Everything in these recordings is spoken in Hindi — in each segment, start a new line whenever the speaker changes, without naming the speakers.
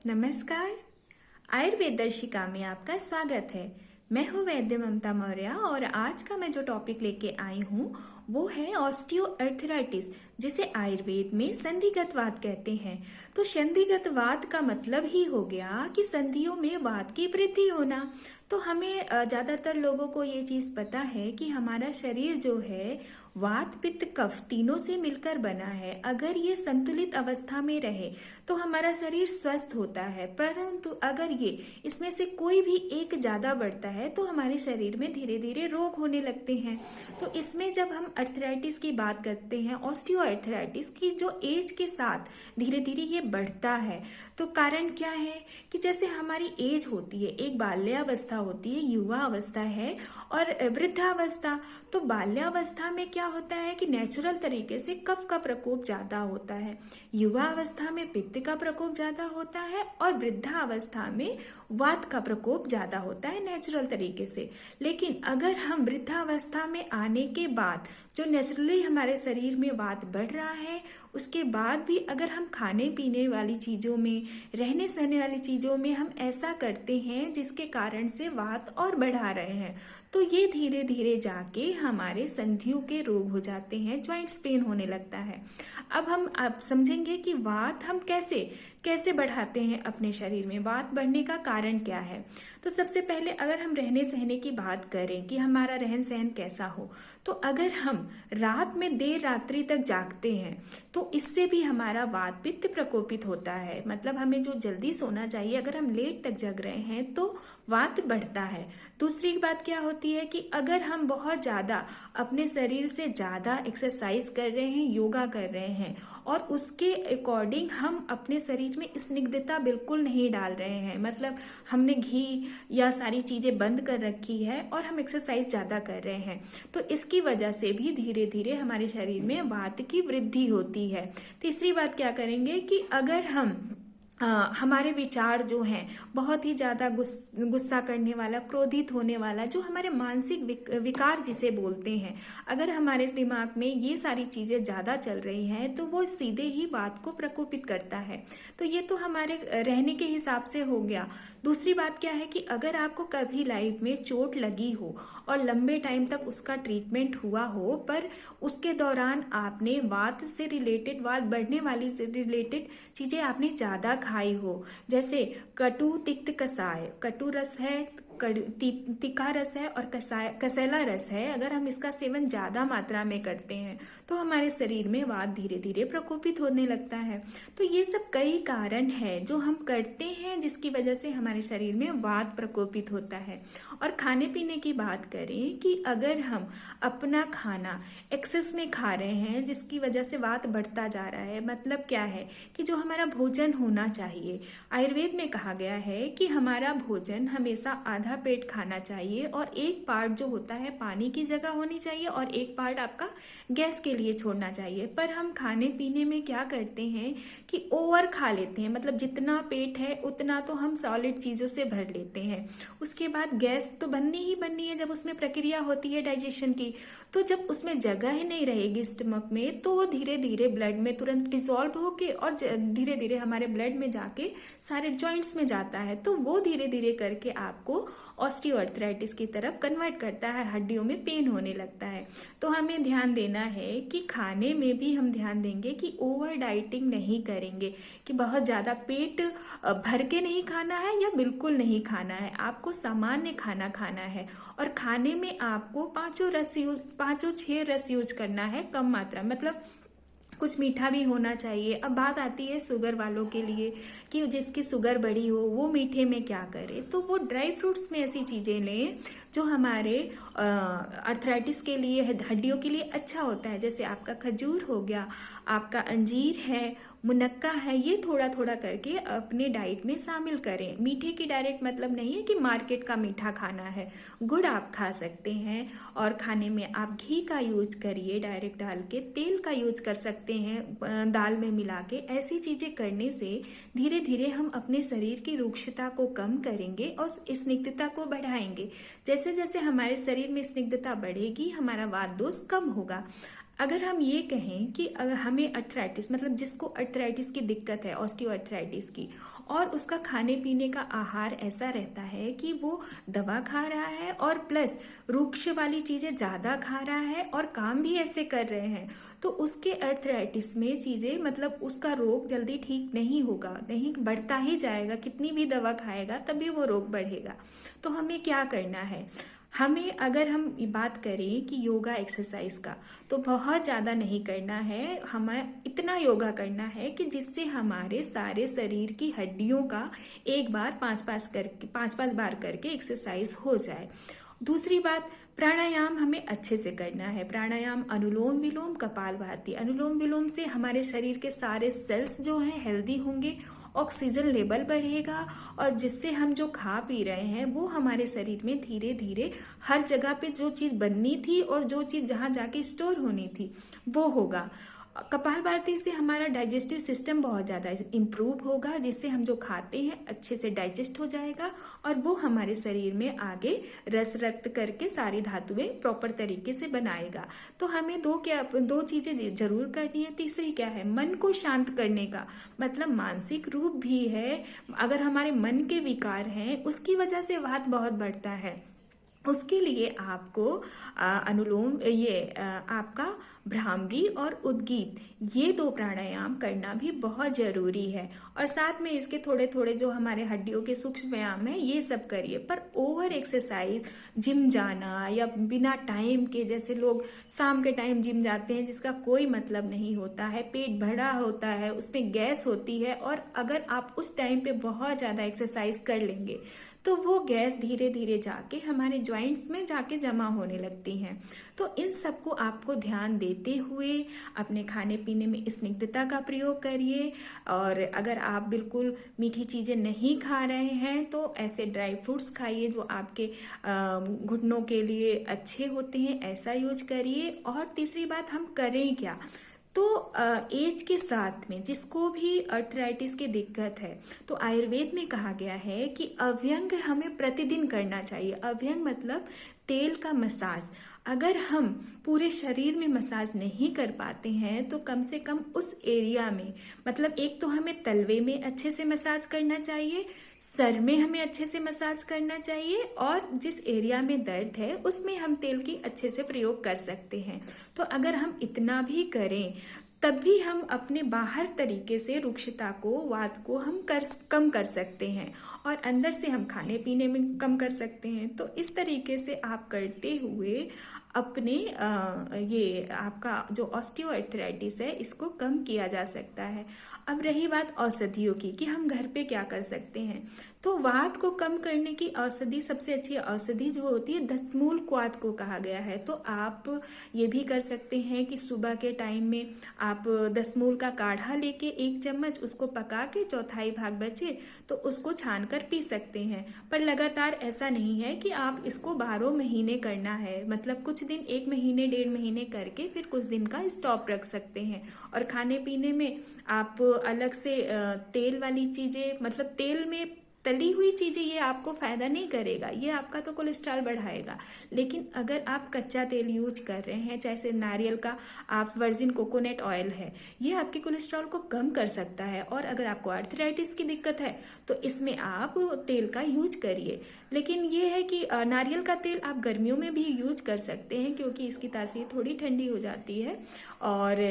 नमस्कार। आयुर्वेद दर्शिका में आपका स्वागत है। मैं हूँ वैद्य ममता मौर्य और आज का मैं जो टॉपिक लेके आई हूँ वो है ऑस्टियोआर्थराइटिस, जिसे आयुर्वेद में संधिगत वात कहते हैं। तो संधिगत वात का मतलब ही हो गया कि संधियों में वात की वृद्धि होना। तो हमें ज़्यादातर लोगों को ये चीज़ पता है कि हमारा शरीर जो है वात पित्त कफ तीनों से मिलकर बना है। अगर ये संतुलित अवस्था में रहे तो हमारा शरीर स्वस्थ होता है, परंतु अगर ये इसमें से कोई भी एक ज़्यादा बढ़ता है तो हमारे शरीर में धीरे धीरे रोग होने लगते हैं। तो इसमें जब हम अर्थराइटिस की बात करते हैं, ऑस्टियोआर्थराइटिस की, जो एज के साथ धीरे धीरे ये बढ़ता है, तो कारण क्या है कि जैसे हमारी एज होती है, एक बाल्यावस्था होती है, युवा अवस्था है और वृद्धावस्था। तो बाल्यावस्था में क्या होता है कि नेचुरल तरीके से कफ का प्रकोप ज़्यादा होता है, युवा अवस्था में पित्त का प्रकोप ज़्यादा होता है और वृद्धावस्था में वात का प्रकोप ज़्यादा होता है नेचुरल तरीके से। लेकिन अगर हम वृद्धावस्था में आने के बाद जो नेचुरली हमारे शरीर में वात बढ़ रहा है, उसके बाद भी अगर हम खाने पीने वाली चीज़ों में, रहने सहने वाली चीज़ों में हम ऐसा करते हैं जिसके कारण से वात और बढ़ा रहे हैं, तो ये धीरे धीरे जाके हमारे संधियों के रोग हो जाते हैं, जॉइंट्स पेन होने लगता है। अब हम समझेंगे कि वात हम कैसे कैसे बढ़ाते हैं अपने शरीर में, वात बढ़ने का कारण क्या है। तो सबसे पहले अगर हम रहने सहने की बात करें कि हमारा रहन सहन कैसा हो, तो अगर हम रात में देर रात्रि तक जागते हैं तो इससे भी हमारा वात पित्त प्रकोपित होता है। मतलब हमें जो जल्दी सोना चाहिए, अगर हम लेट तक जग रहे हैं तो वात बढ़ता है। दूसरी बात क्या होती है कि अगर हम बहुत ज़्यादा अपने शरीर से ज़्यादा एक्सरसाइज कर रहे हैं, योगा कर रहे हैं और उसके अकॉर्डिंग हम अपने शरीर में स्निग्धता बिल्कुल नहीं डाल रहे हैं, मतलब हमने घी या सारी चीज़ें बंद कर रखी है और हम एक्सरसाइज ज़्यादा कर रहे हैं, तो इसकी वजह से भी धीरे धीरे हमारे शरीर में वात की वृद्धि होती है। तीसरी बात क्या करेंगे कि अगर हम हमारे विचार जो हैं बहुत ही ज़्यादा गुस्सा करने वाला, क्रोधित होने वाला, जो हमारे मानसिक विकार जिसे बोलते हैं, अगर हमारे दिमाग में ये सारी चीज़ें ज़्यादा चल रही हैं तो वो सीधे ही वात को प्रकोपित करता है। तो ये तो हमारे रहने के हिसाब से हो गया। दूसरी बात क्या है कि अगर आपको कभी लाइफ में चोट लगी हो और लंबे टाइम तक उसका ट्रीटमेंट हुआ हो, पर उसके दौरान आपने वात से रिलेटेड, वात बढ़ने वाली से रिलेटेड चीज़ें आपने ज़्यादा खाई हो, जैसे कटु तिक्त कसाय, कटु रस है, तीखा रस है और कसैला रस है, अगर हम इसका सेवन ज़्यादा मात्रा में करते हैं तो हमारे शरीर में वात धीरे धीरे प्रकोपित होने लगता है। तो ये सब कई कारण है जो हम करते हैं जिसकी वजह से हमारे शरीर में वात प्रकोपित होता है। और खाने पीने की बात करें कि अगर हम अपना खाना एक्सेस में खा रहे हैं जिसकी वजह से वात बढ़ता जा रहा है, मतलब क्या है कि जो हमारा भोजन होना चाहिए, आयुर्वेद में कहा गया है कि हमारा भोजन हमेशा आधा पेट खाना चाहिए और एक पार्ट जो होता है पानी की जगह होनी चाहिए और एक पार्ट आपका गैस के लिए छोड़ना चाहिए। पर हम खाने पीने में क्या करते हैं कि ओवर खा लेते हैं, मतलब जितना पेट है उतना तो हम सॉलिड चीज़ों से भर लेते हैं, उसके बाद गैस तो बननी ही बननी है जब उसमें प्रक्रिया होती है डाइजेशन की। तो जब उसमें जगह ही नहीं रहेगी स्टमक में तो वो धीरे धीरे ब्लड में तुरंत डिसॉल्व होके और धीरे धीरे हमारे ब्लड में जाके सारे जॉइंट्स में जाता है, तो वो धीरे धीरे करके आपको ऑस्टियोआर्थराइटिस की तरफ कन्वर्ट करता है, हड्डियों में पेन होने लगता है। तो हमें ध्यान देना है कि खाने में भी हम ध्यान देंगे कि ओवर डाइटिंग नहीं करेंगे, कि बहुत ज़्यादा पेट भर के नहीं खाना है या बिल्कुल नहीं खाना है, आपको सामान्य खाना खाना है। और खाने में आपको पाँचों 6 रस यूज करना है, कम मात्रा, मतलब कुछ मीठा भी होना चाहिए। अब बात आती है शुगर वालों के लिए कि जिसकी शुगर बढ़ी हो वो मीठे में क्या करे, तो वो ड्राई फ्रूट्स में ऐसी चीज़ें लें जो हमारे अर्थराइटिस के लिए, हड्डियों के लिए अच्छा होता है, जैसे आपका खजूर हो गया, आपका अंजीर है, मुनक्का है, ये थोड़ा थोड़ा करके अपने डाइट में शामिल करें। मीठे की डायरेक्ट मतलब नहीं है कि मार्केट का मीठा खाना है, गुड़ आप खा सकते हैं और खाने में आप घी का यूज करिए, डायरेक्ट डाल के तेल का यूज कर सकते हैं दाल में मिला के। ऐसी चीज़ें करने से धीरे धीरे हम अपने शरीर की रुक्षता को कम करेंगे और स्निग्धता को बढ़ाएंगे। जैसे जैसे हमारे शरीर में स्निग्धता बढ़ेगी हमारा वात दोष कम होगा। अगर हम ये कहें कि अगर हमें अर्थराइटिस मतलब जिसको अर्थराइटिस की दिक्कत है, ऑस्टियोआर्थराइटिस की, और उसका खाने पीने का आहार ऐसा रहता है कि वो दवा खा रहा है और प्लस रुक्ष वाली चीज़ें ज़्यादा खा रहा है और काम भी ऐसे कर रहे हैं, तो उसके अर्थराइटिस में चीज़ें मतलब उसका रोग जल्दी ठीक नहीं होगा, नहीं बढ़ता ही जाएगा। कितनी भी दवा खाएगा तभी वो रोग बढ़ेगा। तो हमें क्या करना है? हमें अगर हम बात करें कि योगा एक्सरसाइज का, तो बहुत ज़्यादा नहीं करना है। हमें इतना योगा करना है कि जिससे हमारे सारे शरीर की हड्डियों का एक बार पाँच पाँच बार करके एक्सरसाइज हो जाए। दूसरी बात, प्राणायाम हमें अच्छे से करना है। प्राणायाम, अनुलोम विलोम, कपालभाति। अनुलोम विलोम से हमारे शरीर के सारे सेल्स जो हैं हेल्दी होंगे, ऑक्सीजन लेवल बढ़ेगा और जिससे हम जो खा पी रहे हैं वो हमारे शरीर में धीरे धीरे हर जगह पे जो चीज़ बननी थी और जो चीज़ जहाँ जाके स्टोर होनी थी वो होगा। कपालभाति से हमारा डाइजेस्टिव सिस्टम बहुत ज़्यादा इम्प्रूव होगा, जिससे हम जो खाते हैं अच्छे से डाइजेस्ट हो जाएगा और वो हमारे शरीर में आगे रस रक्त करके सारी धातुएं प्रॉपर तरीके से बनाएगा। तो हमें दो चीज़ें जरूर करनी है। तीसरी क्या है? मन को शांत करने का मतलब मानसिक रूप भी है। अगर हमारे मन के विकार हैं उसकी वजह से वात बहुत बढ़ता है, उसके लिए आपको अनुलोम आपका भ्रामरी और उद्गीत, ये दो प्राणायाम करना भी बहुत ज़रूरी है। और साथ में इसके थोड़े थोड़े जो हमारे हड्डियों के सूक्ष्म व्यायाम है ये सब करिए। पर ओवर एक्सरसाइज, जिम जाना या बिना टाइम के, जैसे लोग शाम के टाइम जिम जाते हैं जिसका कोई मतलब नहीं होता है, पेट भरा होता है, उसमें गैस होती है, और अगर आप उस टाइम पे बहुत ज़्यादा एक्सरसाइज कर लेंगे तो वो गैस धीरे धीरे जाके हमारे जॉइंट्स में जाके जमा होने लगती हैं। तो इन सबको आपको ध्यान देते हुए अपने खाने पीने में स्निग्धता का प्रयोग करिए। और अगर आप बिल्कुल मीठी चीज़ें नहीं खा रहे हैं तो ऐसे ड्राई फ्रूट्स खाइए जो आपके घुटनों के लिए अच्छे होते हैं, ऐसा यूज करिए। और तीसरी बात, हम करें क्या? तो एज के साथ में जिसको भी अर्थराइटिस की दिक्कत है, तो आयुर्वेद में कहा गया है कि अभ्यंग हमें प्रतिदिन करना चाहिए। अभ्यंग मतलब तेल का मसाज। अगर हम पूरे शरीर में मसाज नहीं कर पाते हैं तो कम से कम उस एरिया में, मतलब एक तो हमें तलवे में अच्छे से मसाज करना चाहिए, सर में हमें अच्छे से मसाज करना चाहिए, और जिस एरिया में दर्द है उसमें हम तेल की अच्छे से प्रयोग कर सकते हैं। तो अगर हम इतना भी करें तब भी हम अपने बाहर तरीके से रुक्षता को, वात को हम कम कर सकते हैं, और अंदर से हम खाने पीने में कम कर सकते हैं। तो इस तरीके से आप करते हुए अपने ये आपका जो ऑस्टियोआर्थराइटिस है इसको कम किया जा सकता है। अब रही बात औषधियों की कि हम घर पे क्या कर सकते हैं, तो वात को कम करने की औषधि, सबसे अच्छी औषधि जो होती है दशमूल क्वाथ को कहा गया है। तो आप ये भी कर सकते हैं कि सुबह के टाइम में आप दशमूल का काढ़ा लेके 1 चम्मच उसको पका के चौथाई भाग बचे तो उसको छान कर पी सकते हैं। पर लगातार ऐसा नहीं है कि आप इसको 12 महीने करना है, मतलब कुछ दिन 1 महीने 1.5 महीने करके फिर कुछ दिन का स्टॉप रख सकते हैं। और खाने पीने में आप अलग से तेल वाली चीज़ें, मतलब तेल में तली हुई चीज़ें, ये आपको फ़ायदा नहीं करेगा, ये आपका तो कोलेस्ट्रॉल बढ़ाएगा। लेकिन अगर आप कच्चा तेल यूज कर रहे हैं, जैसे नारियल का आप वर्जिन कोकोनट ऑयल है, ये आपके कोलेस्ट्रॉल को कम कर सकता है। और अगर आपको आर्थराइटिस की दिक्कत है तो इसमें आप तेल का यूज करिए। लेकिन ये है कि नारियल का तेल आप गर्मियों में भी यूज कर सकते हैं क्योंकि इसकी तासीर थोड़ी ठंडी हो जाती है। और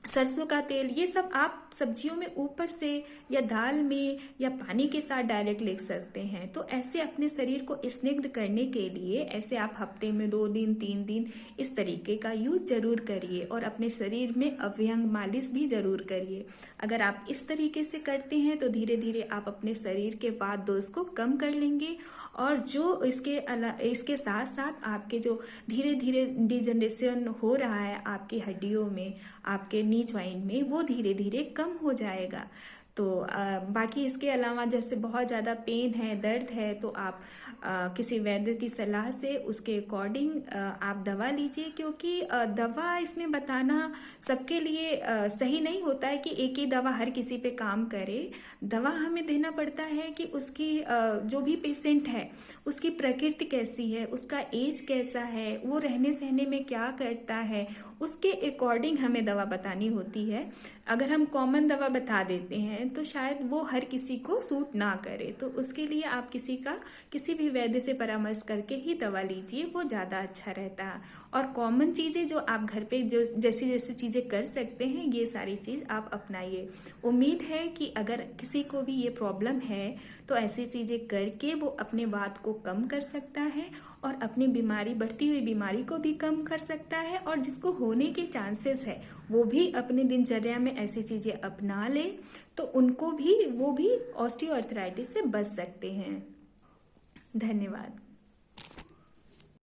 सरसों का तेल, ये सब आप सब्जियों में ऊपर से या दाल में या पानी के साथ डायरेक्ट ले सकते हैं। तो ऐसे अपने शरीर को स्निग्ध करने के लिए ऐसे आप हफ्ते में 2 दिन 3 दिन इस तरीके का यूज जरूर करिए, और अपने शरीर में अभ्यंग मालिश भी जरूर करिए। अगर आप इस तरीके से करते हैं तो धीरे धीरे आप अपने शरीर के वात दोष को कम कर लेंगे, और जो इसके साथ साथ आपके जो धीरे धीरे डिजनरेशन हो रहा है आपकी हड्डियों में, आपके नी ज्वाइंट में, वो धीरे धीरे कम हो जाएगा। तो बाकी इसके अलावा जैसे बहुत ज़्यादा पेन है, दर्द है, तो आप किसी वैद्य की सलाह से उसके अकॉर्डिंग आप दवा लीजिए, क्योंकि दवा इसमें बताना सबके लिए सही नहीं होता है कि एक ही दवा हर किसी पे काम करे। दवा हमें देना पड़ता है कि उसकी जो भी पेशेंट है उसकी प्रकृति कैसी है, उसका एज कैसा है, वो रहने सहने में क्या करता है, उसके अकॉर्डिंग हमें दवा बतानी होती है। अगर हम कॉमन दवा बता देते हैं तो शायद वो हर किसी को सूट ना करे, तो उसके लिए आप किसी भी वैद्य से परामर्श करके ही दवा लीजिए, वो ज़्यादा अच्छा रहता है। और कॉमन चीज़ें जो आप घर पे जो जैसी जैसी चीज़ें कर सकते हैं, ये सारी चीज़ आप अपनाइए। उम्मीद है कि अगर किसी को भी ये प्रॉब्लम है तो ऐसी चीज़ें करके वो अपने बात को कम कर सकता है और अपनी बढ़ती हुई बीमारी को भी कम कर सकता है, और जिसको होने के चांसेस है वो भी अपनी दिनचर्या में ऐसी चीज़ें अपना ले, तो वो भी ऑस्टियोआर्थराइटिस से बच सकते हैं। धन्यवाद।